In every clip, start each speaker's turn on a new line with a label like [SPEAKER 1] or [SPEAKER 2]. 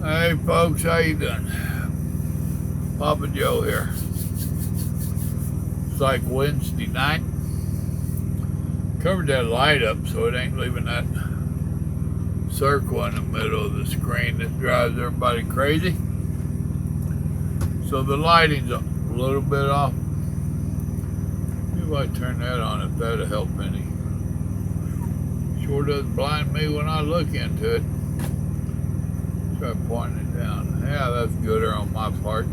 [SPEAKER 1] Hey folks, how you doing? Papa Joe here. It's like Wednesday night. Covered that light up so it ain't leaving that circle in the middle of the screen that drives everybody crazy. So the lighting's a little bit off. Maybe I turn that on if that'll help any. Sure does blind me when I look into it. Try pointing it down. Yeah, that's gooder on my part.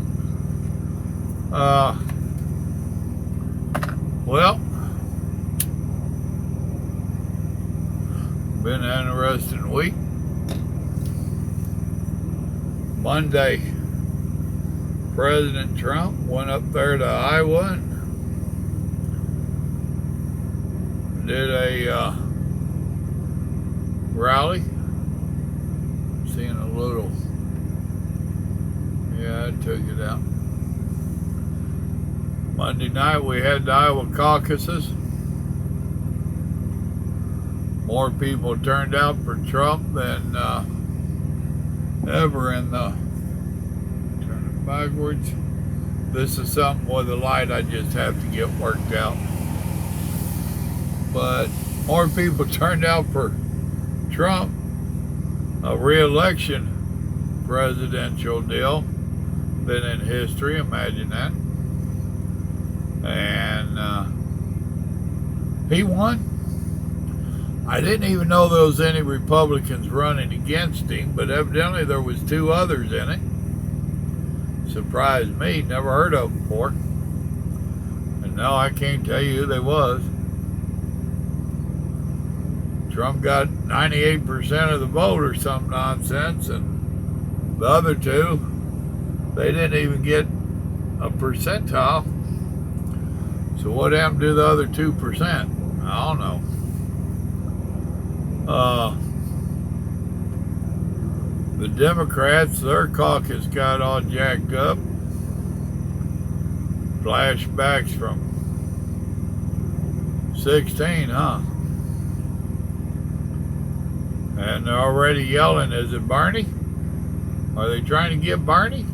[SPEAKER 1] Well, been an interesting week. Monday, President Trump went up there to Iowa and did a rally. Seeing a little, yeah, I took it out. Monday night we had the Iowa caucuses. More people turned out for Trump than ever in the, turn it backwards. This is something with the light I just have to get worked out. But more people turned out for Trump, a re-election presidential deal, than in history. Imagine that. And he won. I didn't even know there was any Republicans running against him, but evidently there was two others in it. Surprised me, never heard of them before. And no, I can't tell you who they was. Trump got 98% of the vote or some nonsense, and the other two, they didn't even get a percentile. So what happened to the other 2%? I don't know. The Democrats, their caucus got all jacked up. Flashbacks from 16, huh? And they're already yelling, is it Bernie? Are they trying to get Bernie?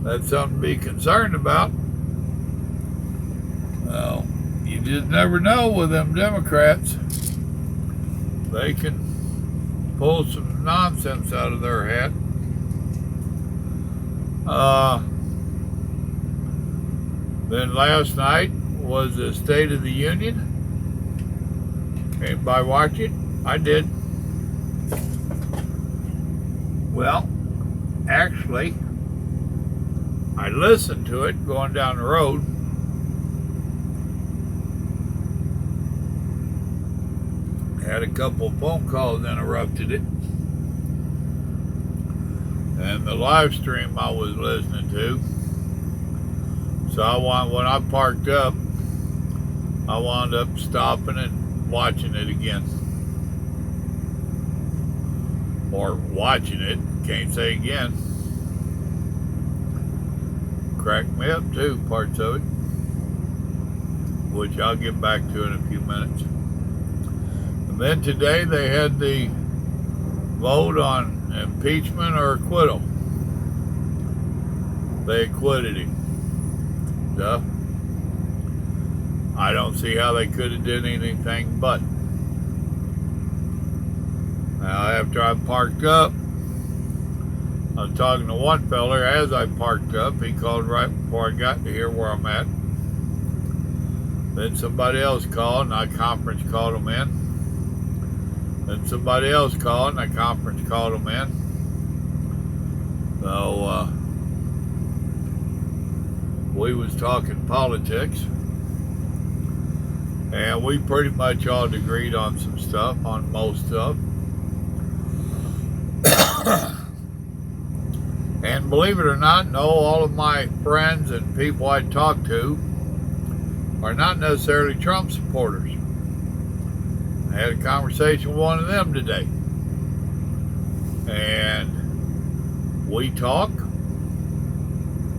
[SPEAKER 1] That's something to be concerned about. Well, you just never know with them Democrats. They can pull some nonsense out of their hat. Then last night was the State of the Union. Anybody watch it? I did. Well, actually, I listened to it going down the road. Had a couple of phone calls interrupted it. And the live stream I was listening to. So when I parked up, I wound up stopping and watching it again. Or watching it, can't say again. Cracked me up too, parts of it. Which I'll get back to in a few minutes. And then today they had the vote on impeachment or acquittal. They acquitted him. Duh. I don't see how they could have done anything but. Now after I parked up, I was talking to one feller as I parked up. He called right before I got to here where I'm at. Then somebody else called and I conference called them in. Then somebody else called and I conference called them in. So we was talking politics. And we pretty much all agreed on some stuff, on most stuff. And believe it or not, no, all of my friends and people I talk to are not necessarily Trump supporters. I had a conversation with one of them today. And we talk.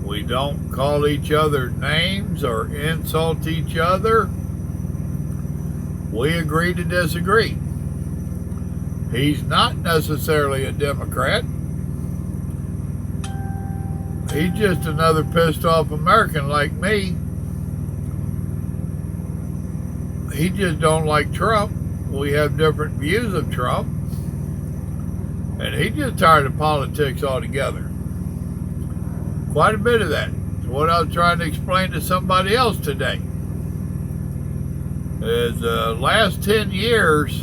[SPEAKER 1] We don't call each other names or insult each other. We agree to disagree. He's not necessarily a Democrat. He's just another pissed off American like me. He just don't like Trump. We have different views of Trump. And he's just tired of politics altogether. Quite a bit of that. It's what I was trying to explain to somebody else today. Is last 10 years,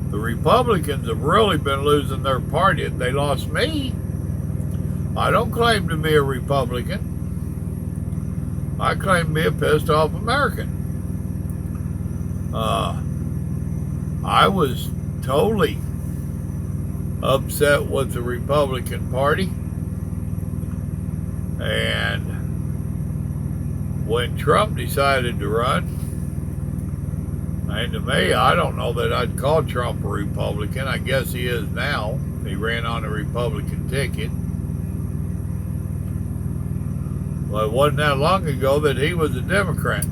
[SPEAKER 1] the Republicans have really been losing their party. They lost me. I don't claim to be a Republican. I claim to be a pissed off American. I was totally upset with the Republican Party. And when Trump decided to run, and to me, I don't know that I'd call Trump a Republican. I guess he is now. He ran on a Republican ticket. Well, it wasn't that long ago that he was a Democrat.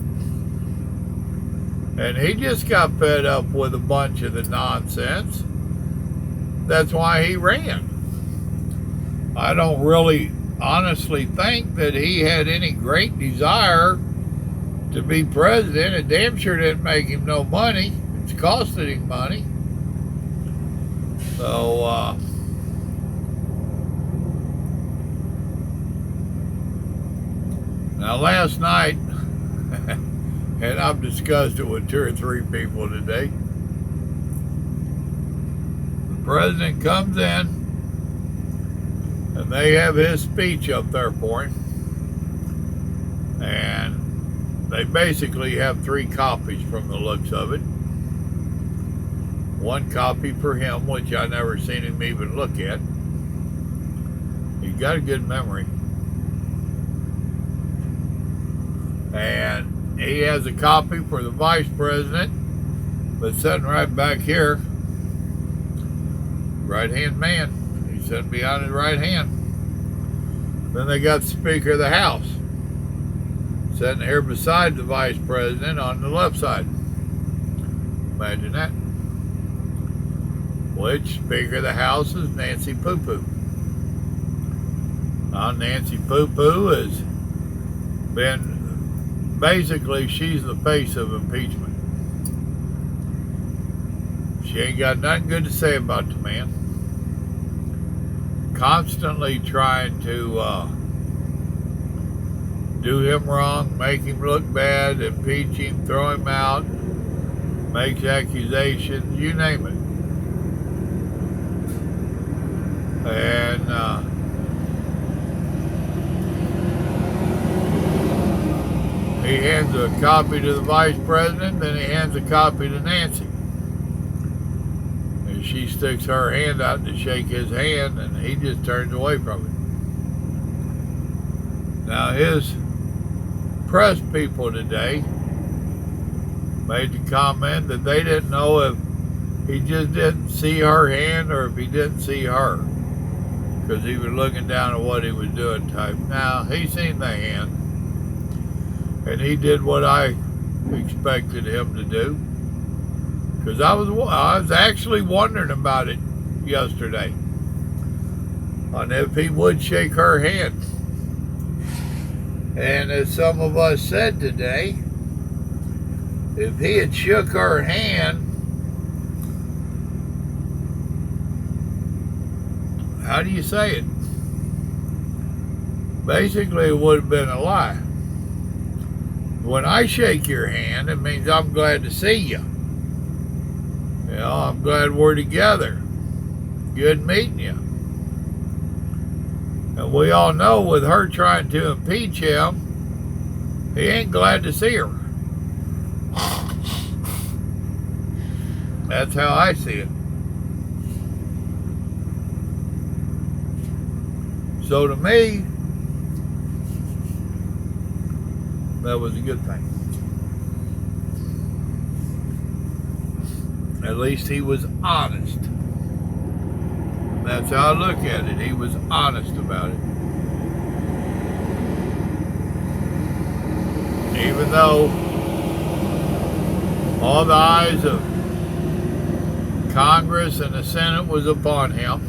[SPEAKER 1] And he just got fed up with a bunch of the nonsense. That's why he ran. I don't really honestly think that he had any great desire to be president. It damn sure didn't make him no money. It's costing him money. So, now last night, and I've discussed it with 2 or 3 people today, the president comes in, and they have his speech up there for him. And they basically have 3 copies from the looks of it. 1 copy for him, which I never seen him even look at. He's got a good memory. And he has a copy for the vice president, but sitting right back here, right-hand man. He's sitting behind his right hand. Then they got the Speaker of the House sitting here beside the vice president on the left side. Imagine that. Which Speaker of the House is Nancy Poo-Poo. Now, Nancy Poo-Poo has been, basically, she's the face of impeachment. She ain't got nothing good to say about the man. Constantly trying to do him wrong, make him look bad, impeach him, throw him out, makes accusations, you name it. And he hands a copy to the vice president, then he hands a copy to Nancy. And she sticks her hand out to shake his hand, and he just turns away from it. Now, his press people today made the comment that they didn't know if he just didn't see her hand or if he didn't see her, because he was looking down at what he was doing type. Now, he seen the hand, and he did what I expected him to do, because I was actually wondering about it yesterday, on if he would shake her hand. And as some of us said today, if he had shook her hand, how do you say it? Basically, it would have been a lie. When I shake your hand, it means I'm glad to see you. You know, I'm glad we're together. Good meeting you. And we all know with her trying to impeach him, he ain't glad to see her. That's how I see it. So to me, that was a good thing. At least he was honest. That's how I look at it. He was honest about it. Even though all the eyes have Congress and the Senate was upon him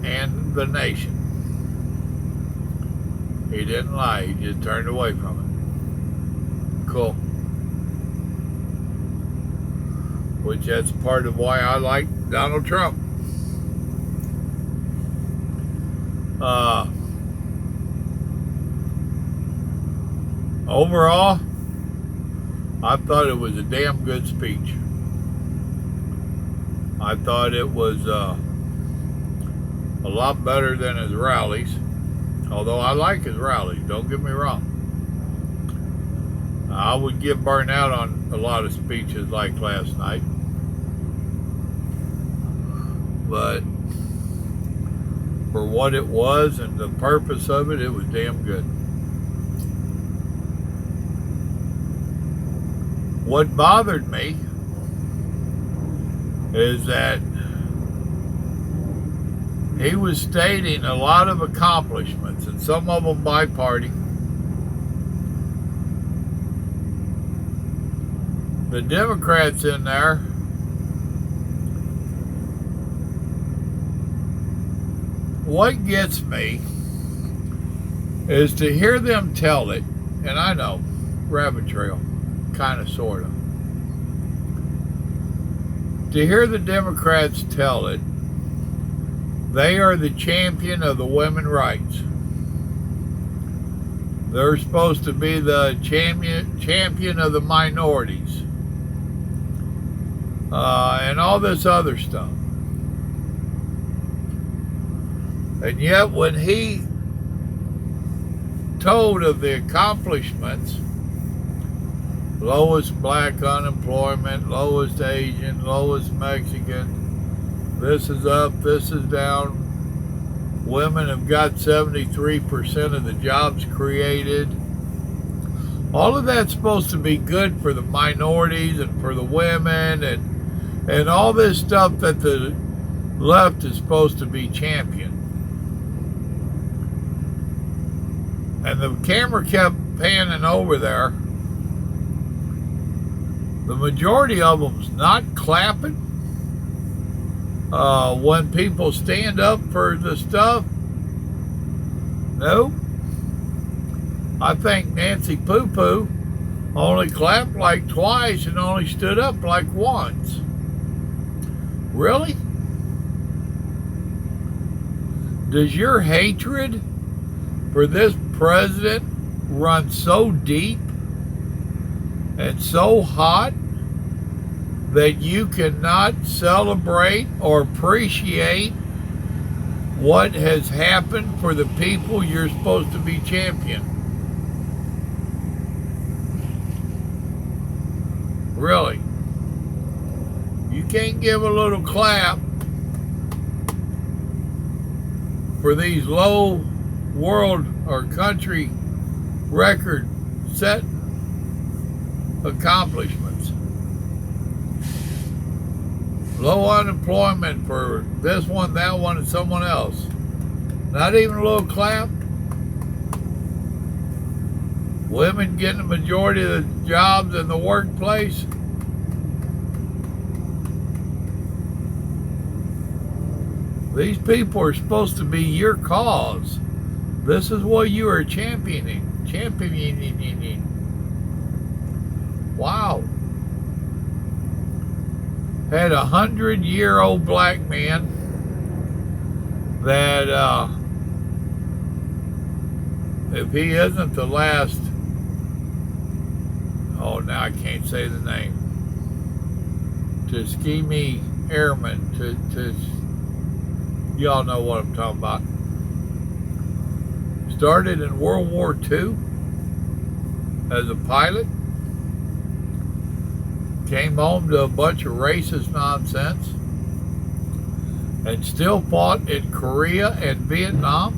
[SPEAKER 1] and the nation. He didn't lie. He just turned away from it. Cool. Which that's part of why I like Donald Trump. Overall, I thought it was a damn good speech. I thought it was a lot better than his rallies. Although I like his rallies, don't get me wrong. I would get burnt out on a lot of speeches like last night. But for what it was and the purpose of it, it was damn good. What bothered me is that he was stating a lot of accomplishments, and some of them by party. The Democrats in there what gets me is to hear them tell it, and I know, rabbit trail, kind of, sort of. To hear the Democrats tell it, they are the champion of the women's rights. They're supposed to be the champion of the minorities. And all this other stuff. And yet when he told of the accomplishments, lowest black unemployment, lowest Asian, lowest Mexican, this is up, this is down, women have got 73% of the jobs created. All of that's supposed to be good for the minorities and for the women and all this stuff that the left is supposed to be championed. And the camera kept panning over there. The majority of them's not clapping when people stand up for the stuff. No. I think Nancy Poo Poo only clapped like twice and only stood up like once. Really? Does your hatred for this president run so deep and so hot that you cannot celebrate or appreciate what has happened for the people you're supposed to be championing? Really? You can't give a little clap for these low world or country record setting accomplishments. Low unemployment for this one, that one, and someone else. Not even a little clap. Women getting the majority of the jobs in the workplace. These people are supposed to be your cause. This is what you are championing. Wow. Had 100-year-old black man that, if he isn't the last, oh, now I can't say the name, Tuskegee Airman, y'all know what I'm talking about. Started in World War II as a pilot. Came home to a bunch of racist nonsense and still fought in Korea and Vietnam.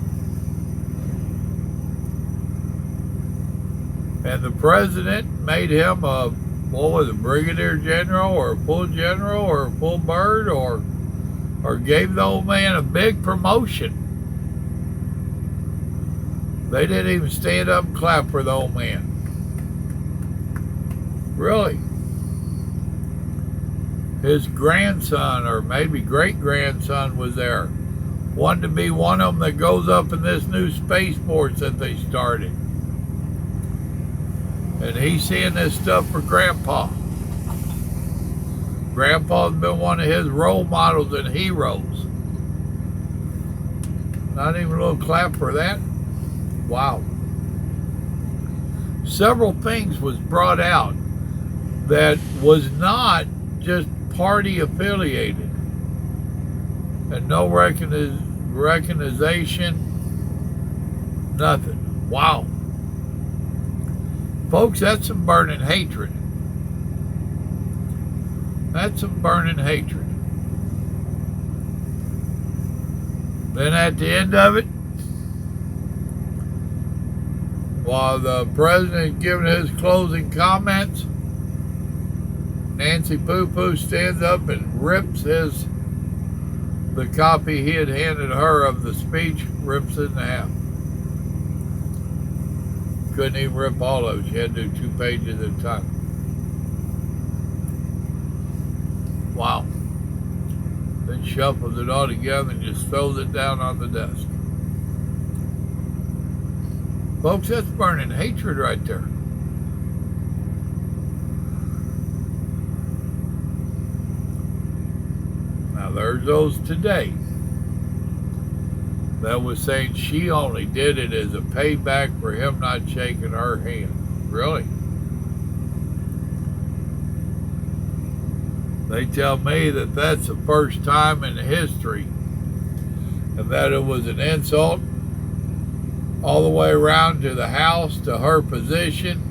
[SPEAKER 1] And the president made him a, what was it, brigadier general or a full general or a full bird or gave the old man a big promotion. They didn't even stand up and clap for the old man. Really? his grandson or maybe great-grandson was there. Wanted to be one of them that goes up in this new spaceport that they started. And he's seeing this stuff for Grandpa. Grandpa's been one of his role models and heroes. Not even a little clap for that. Wow. Several things was brought out that was not just party affiliated. And no recognition, nothing. Wow. Folks, that's some burning hatred. That's some burning hatred. Then at the end of it, while the president is giving his closing comments, Nancy Poo-Poo stands up and rips the copy he had handed her of the speech, rips it in half. Couldn't even rip all of it. She had to do 2 pages at a time. Wow. Then shuffles it all together and just throws it down on the desk. Folks, that's burning hatred right there. Now there's those today that was saying she only did it as a payback for him not shaking her hand. Really? They tell me that that's the first time in history and that it was an insult all the way around to the House, to her position.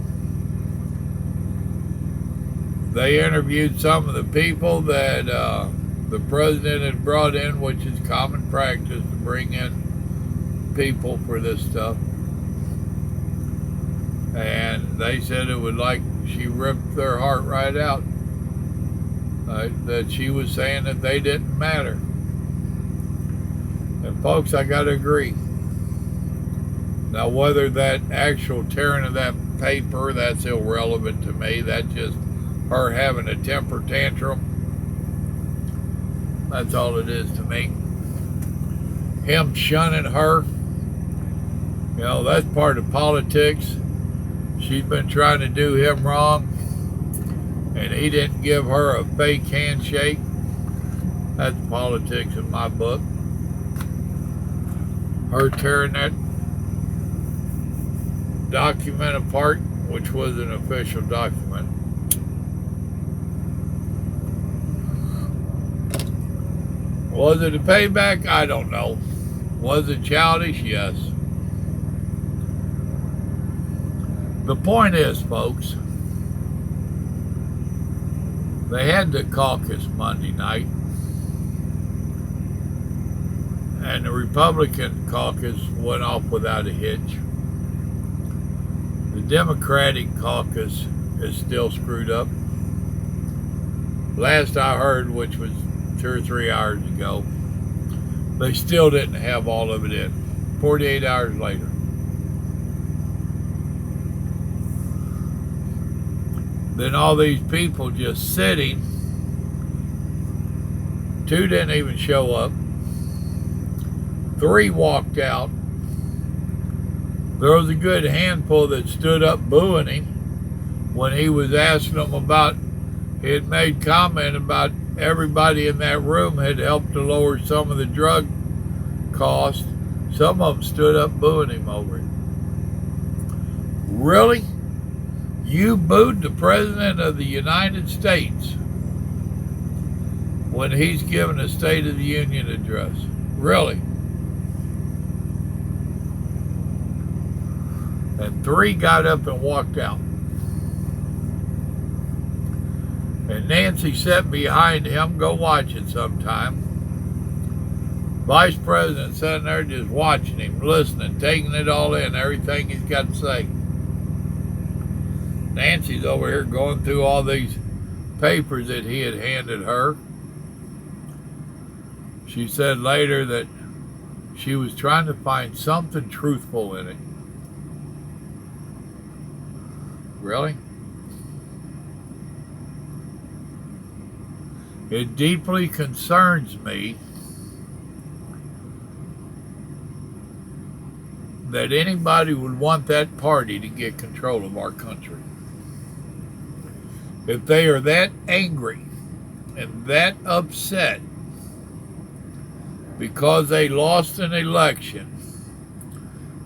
[SPEAKER 1] They interviewed some of the people that the president had brought in, which is common practice to bring in people for this stuff. And they said it was like she ripped their heart right out. That she was saying that they didn't matter. And folks, I got to agree. Now, whether that actual tearing of that paper, that's irrelevant to me. That's just her having a temper tantrum. That's all it is to me. Him shunning her, you know, that's part of politics. She's been trying to do him wrong, and he didn't give her a fake handshake. That's politics in my book. Her tearing that document apart, which was an official document. Was it a payback? I don't know. Was it childish? Yes. The point is, folks, they had the caucus Monday night, and the Republican caucus went off without a hitch. The Democratic caucus is still screwed up. Last I heard, which was 2 or 3 hours ago, they still didn't have all of it in. 48 hours later. Then all these people just sitting. 2 didn't even show up. 3 walked out. There was a good handful that stood up booing him when he was asking them about, he had made comment about everybody in that room had helped to lower some of the drug costs. Some of them stood up booing him over it. Really? You booed the President of the United States when he's giving a State of the Union address? Really? And 3 got up and walked out. And Nancy sat behind him. Go watch it sometime. Vice President sitting there just watching him, listening, taking it all in, everything he's got to say. Nancy's over here going through all these papers that he had handed her. She said later that she was trying to find something truthful in it. Really? It deeply concerns me that anybody would want that party to get control of our country. If they are that angry and that upset because they lost an election,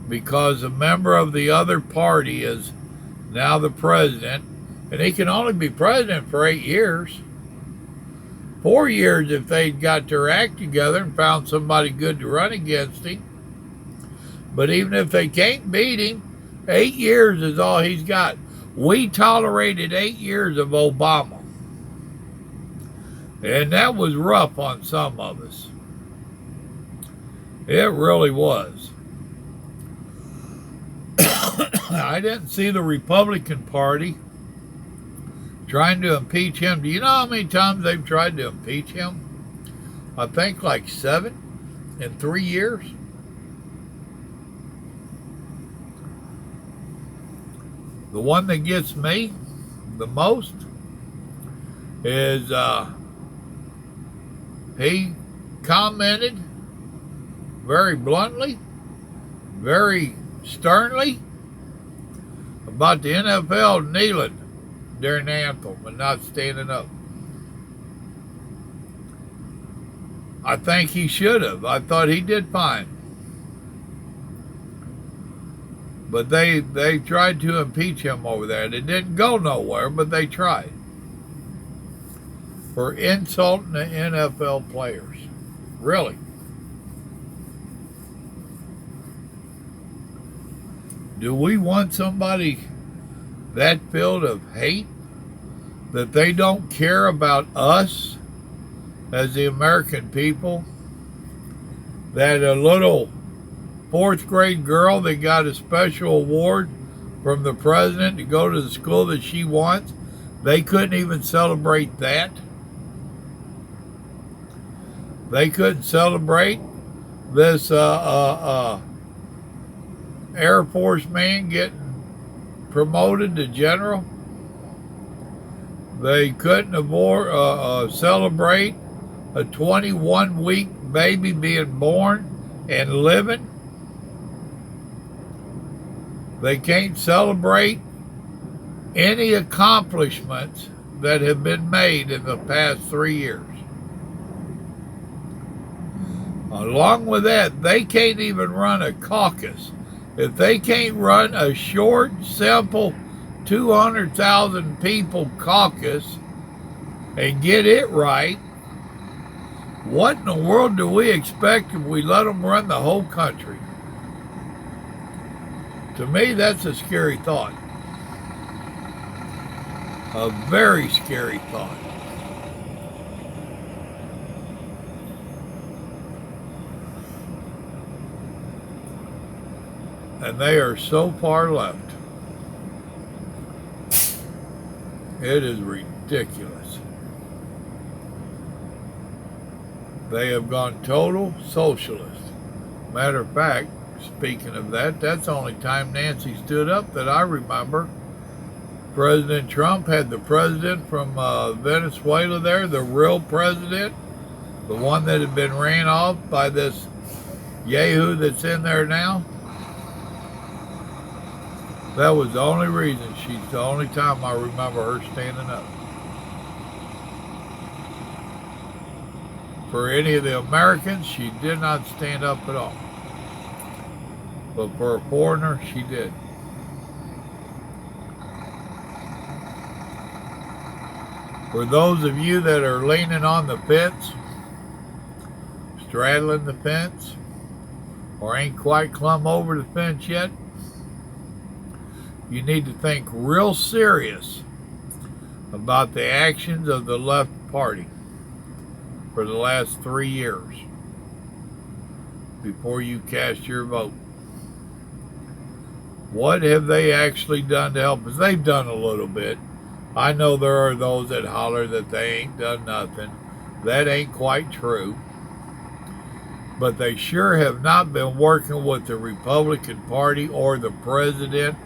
[SPEAKER 1] because a member of the other party is now the president, and he can only be president for 8 years. 4 years if they'd got their act together and found somebody good to run against him. But even if they can't beat him, 8 years is all he's got. We tolerated 8 years of Obama. And that was rough on some of us. It really was. I didn't see the Republican Party trying to impeach him. Do you know how many times they've tried to impeach him? I think like 7 in 3 years. The one that gets me the most is he commented very bluntly, very sternly about the NFL kneeling during the anthem and not standing up. I think he should have. I thought he did fine. But they tried to impeach him over there. It didn't go nowhere, but they tried. For insulting the NFL players. Really. Do we want somebody that filled of hate that they don't care about us as the American people? That a little 4th grade girl that got a special award from the president to go to the school that she wants, they couldn't even celebrate that. They couldn't celebrate this Air Force man getting promoted to general. They couldn't celebrate a 21-week baby being born and living. They can't celebrate any accomplishments that have been made in the past 3 years. Along with that, they can't even run a caucus. If they can't run a short, simple 200,000 people caucus and get it right, what in the world do we expect if we let them run the whole country? To me, that's a scary thought. A very scary thought. And they are so far left. It is ridiculous. They have gone total socialist. Matter of fact, speaking of that, that's the only time Nancy stood up that I remember. President Trump had the president from Venezuela there, the real president, the one that had been ran off by this yahoo that's in there now. That was the only reason. She's the only time I remember her standing up. For any of the Americans, she did not stand up at all. But for a foreigner, she did. For those of you that are leaning on the fence, straddling the fence, or ain't quite clumb over the fence yet, you need to think real serious about the actions of the left party for the last 3 years before you cast your vote. What have they actually done to help us? They've done a little bit. I know there are those that holler that they ain't done nothing. That ain't quite true. But they sure have not been working with the Republican Party or the president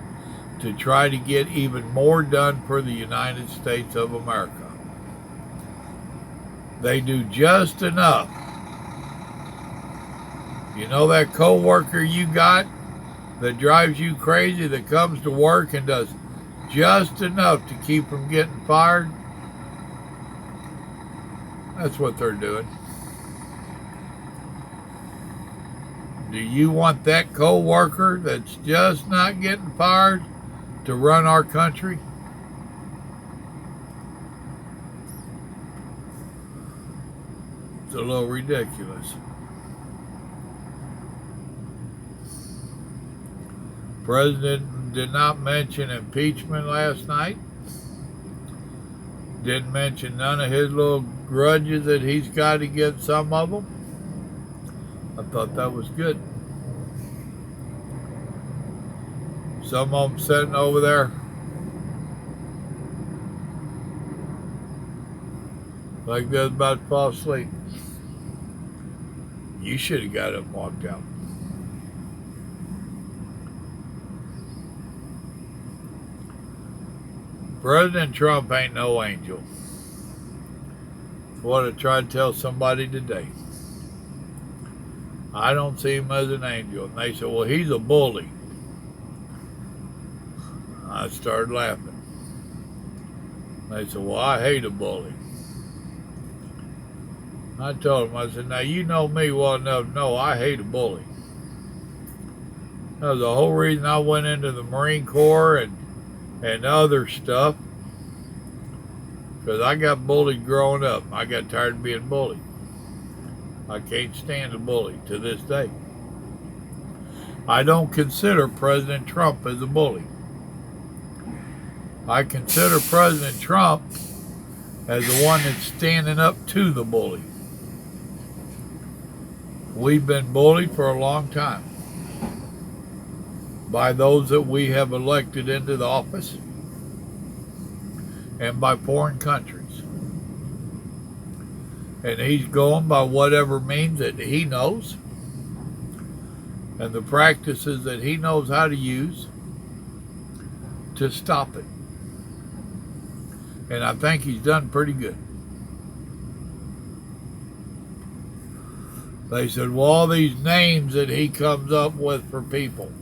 [SPEAKER 1] to try to get even more done for the United States of America. They do just enough. You know that coworker you got that drives you crazy, that comes to work and does just enough to keep from getting fired? That's what they're doing. Do you want that coworker that's just not getting fired to run our country? It's a little ridiculous. President did not mention impeachment last night. Didn't mention none of his little grudges that he's got against some of them. I thought that was good. Some of them sitting over there like they're about to fall asleep. You should have got up and walked out. President Trump ain't no angel. That's what I tried to tell somebody today. I don't see him as an angel. And they said, well, he's a bully. I started laughing. They said, well, I hate a bully. I told them, I said, now you know me well enough to know I hate a bully. That was the whole reason I went into the Marine Corps and other stuff. Because I got bullied growing up. I got tired of being bullied. I can't stand a bully to this day. I don't consider President Trump as a bully. I consider President Trump as the one that's standing up to the bully. We've been bullied for a long time by those that we have elected into the office and by foreign countries. And he's going by whatever means that he knows and the practices that he knows how to use to stop it. And I think he's done pretty good. They said, well, all these names that he comes up with for people,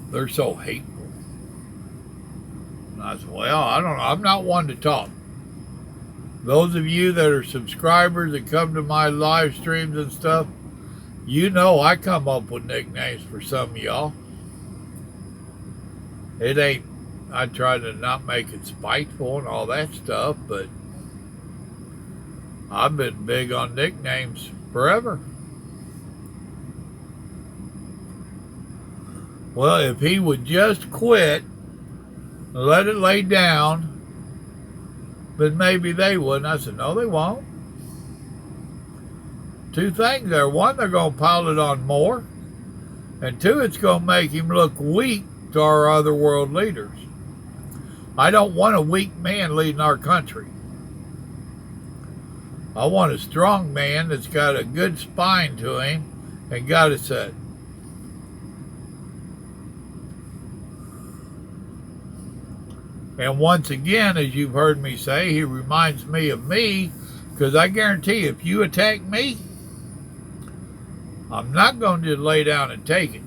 [SPEAKER 1] they're so hateful. And I said, well, I don't know. I'm not one to talk. Those of you that are subscribers that come to my live streams and stuff, you know I come up with nicknames for some of y'all. It ain't, I try to not make it spiteful and all that stuff, but I've been big on nicknames forever. Well, if he would just quit and let it lay down, then maybe they would. And I said, no, they won't. Two things there. One, they're going to pile it on more. And two, it's going to make him look weak to our other world leaders. I don't want a weak man leading our country. I want a strong man that's got a good spine to him and got it set. And once again, as you've heard me say, he reminds me of me, because I guarantee you, if you attack me, I'm not going to just lay down and take it.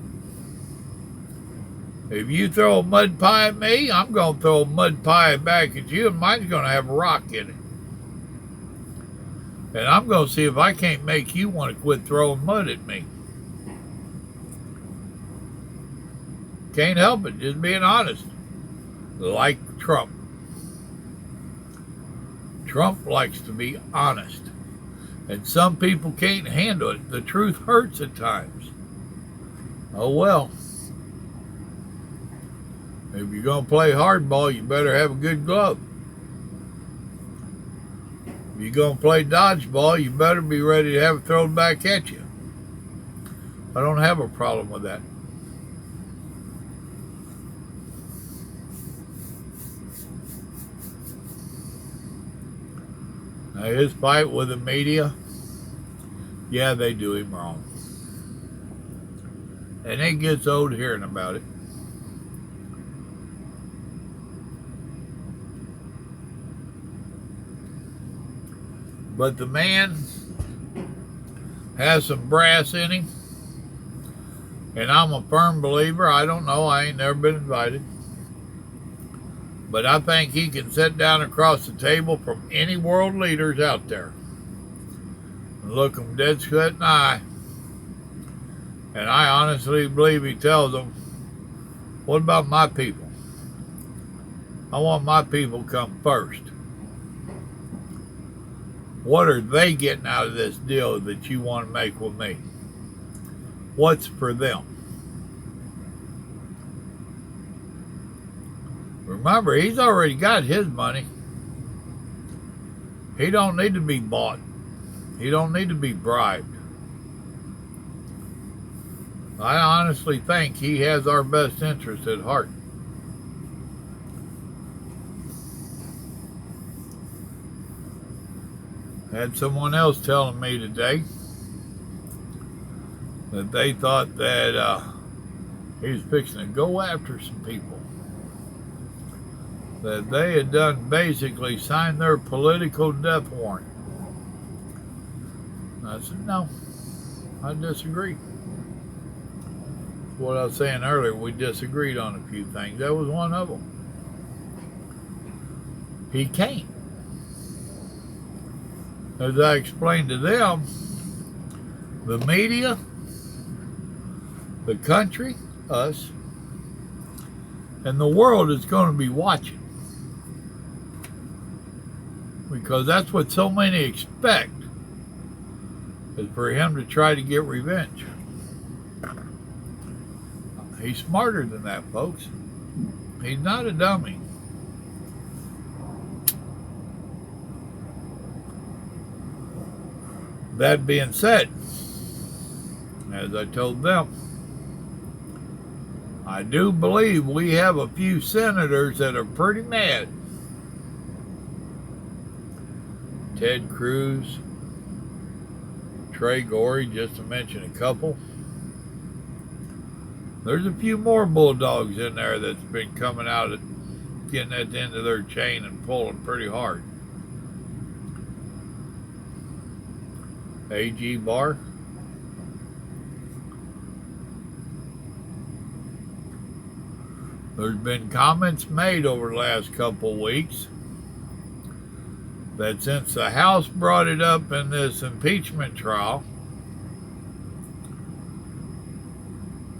[SPEAKER 1] If you throw a mud pie at me, I'm going to throw a mud pie back at you, and mine's going to have a rock in it. And I'm going to see if I can't make you want to quit throwing mud at me. Can't help it, just being honest. Like Trump. Trump likes to be honest. And some people can't handle it. The truth hurts at times. Oh well. If you're going to play hardball, you better have a good glove. If you're going to play dodgeball, you better be ready to have it thrown back at you. I don't have a problem with that. Now, his fight with the media, yeah, they do him wrong. And it gets old hearing about it. But the man has some brass in him, and I'm a firm believer. I don't know, I ain't never been invited, but I think he can sit down across the table from any world leaders out there and look them dead straight in the eye, and I honestly believe he tells them, what about my people? I want my people to come first. What are they getting out of this deal that you want to make with me? What's for them? Remember, he's already got his money. He don't need to be bought. He don't need to be bribed. I honestly think he has our best interest at heart. Had someone else telling me today that they thought that he was fixing to go after some people. That they had done basically signed their political death warrant. I said, no, I disagree. What I was saying earlier, we disagreed on a few things. That was one of them. He can't. As I explained to them, the media, the country, us, and the world is going to be watching. Because that's what so many expect, is for him to try to get revenge. He's smarter than that, folks. He's not a dummy. That being said, as I told them, I do believe we have a few senators that are pretty mad. Ted Cruz, Trey Gorey, just to mention a couple. There's a few more bulldogs in there that's been coming out at getting at the end of their chain and pulling pretty hard. A.G. Barr. There's been comments made over the last couple weeks that since the House brought it up in this impeachment trial,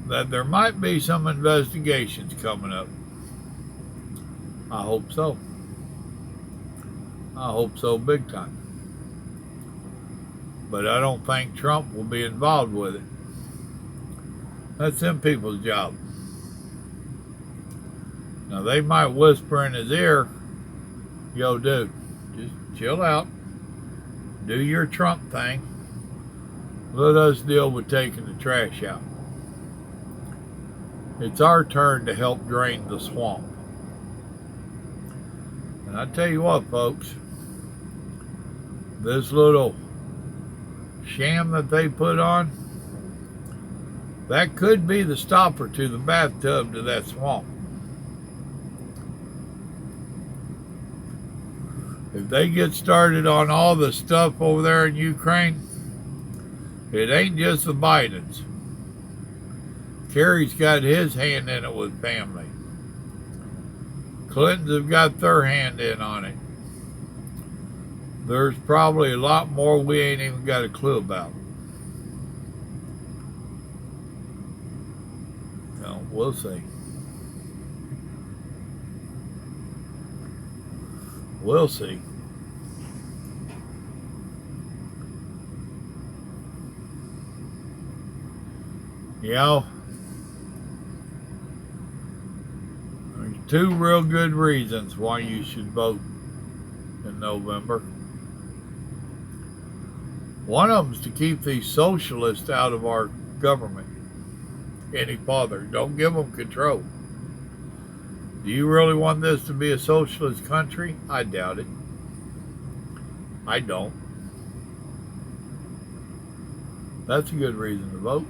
[SPEAKER 1] that there might be some investigations coming up. I hope so. I hope so big time. But I don't think Trump will be involved with it. That's them people's job. Now they might whisper in his ear, yo dude, just chill out. Do your Trump thing. Let us deal with taking the trash out. It's our turn to help drain the swamp. And I tell you what, folks, this little sham that they put on, that could be the stopper to the bathtub to that swamp. If they get started on all the stuff over there in Ukraine, it ain't just the Bidens. Kerry's got his hand in it with family. Clintons have got their hand in on it. There's probably a lot more we ain't even got a clue about. No, we'll see. We'll see. You know, there's two real good reasons why you should vote in November. One of them is to keep these socialists out of our government any farther. Don't give them control. Do you really want this to be a socialist country? I doubt it. I don't. That's a good reason to vote.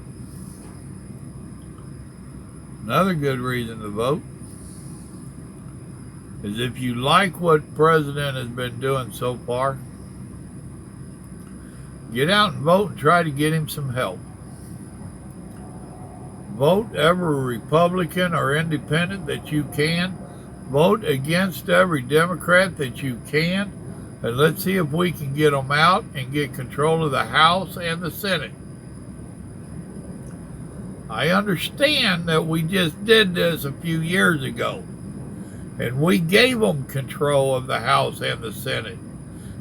[SPEAKER 1] Another good reason to vote is if you like what the president has been doing so far, Get out and vote and try to get him some help. Vote every Republican or Independent that you can. Vote against every Democrat that you can. And let's see if we can get them out and get control of the House and the Senate. I understand that we just did this a few years ago. And we gave them control of the House and the Senate.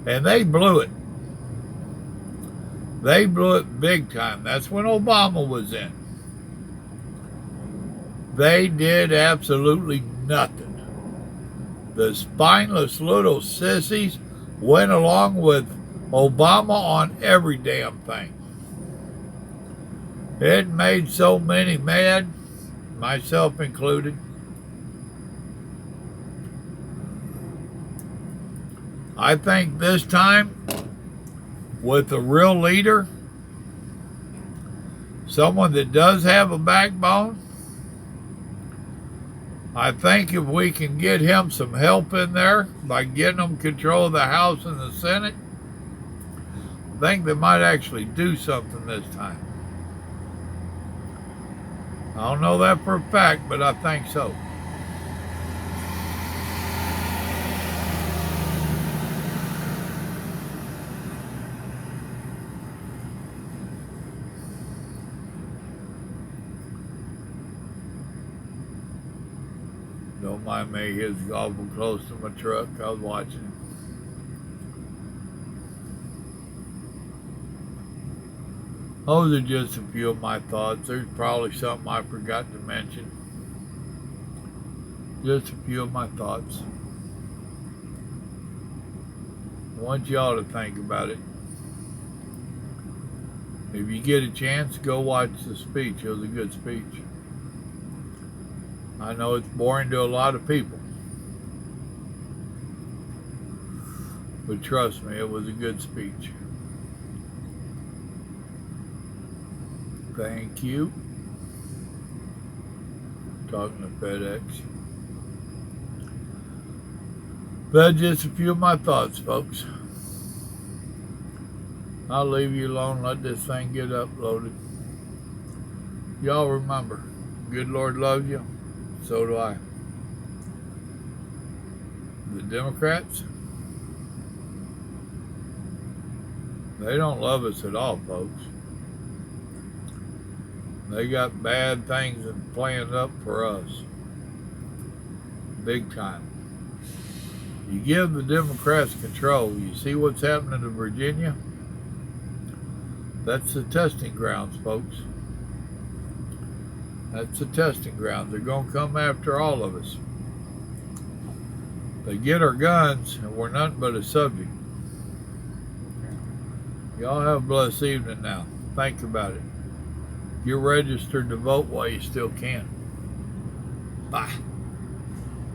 [SPEAKER 1] And they blew it. They blew it big time. That's when Obama was in. They did absolutely nothing. The spineless little sissies went along with Obama on every damn thing. It made so many mad, myself included. I think this time, with a real leader, someone that does have a backbone, I think if we can get him some help in there by getting them control of the House and the Senate, I think they might actually do something this time. I don't know that for a fact, but I think so. Don't mind me, he was awful close to my truck. I was watching him. Those are just a few of my thoughts. There's probably something I forgot to mention. Just a few of my thoughts. I want y'all to think about it. If you get a chance, go watch the speech. It was a good speech. I know it's boring to a lot of people. But trust me, it was a good speech. Thank you. Talking to FedEx. That's just a few of my thoughts, folks. I'll leave you alone, let this thing get uploaded. Y'all remember, good Lord loves you, so do I. The Democrats, they don't love us at all, folks. They got bad things planned up for us. Big time. You give the Democrats control. You see what's happening to Virginia? That's the testing grounds, folks. That's the testing grounds. They're going to come after all of us. They get our guns, and we're nothing but a subject. Y'all have a blessed evening now. Think about it. You're registered to vote while you still can. Bye.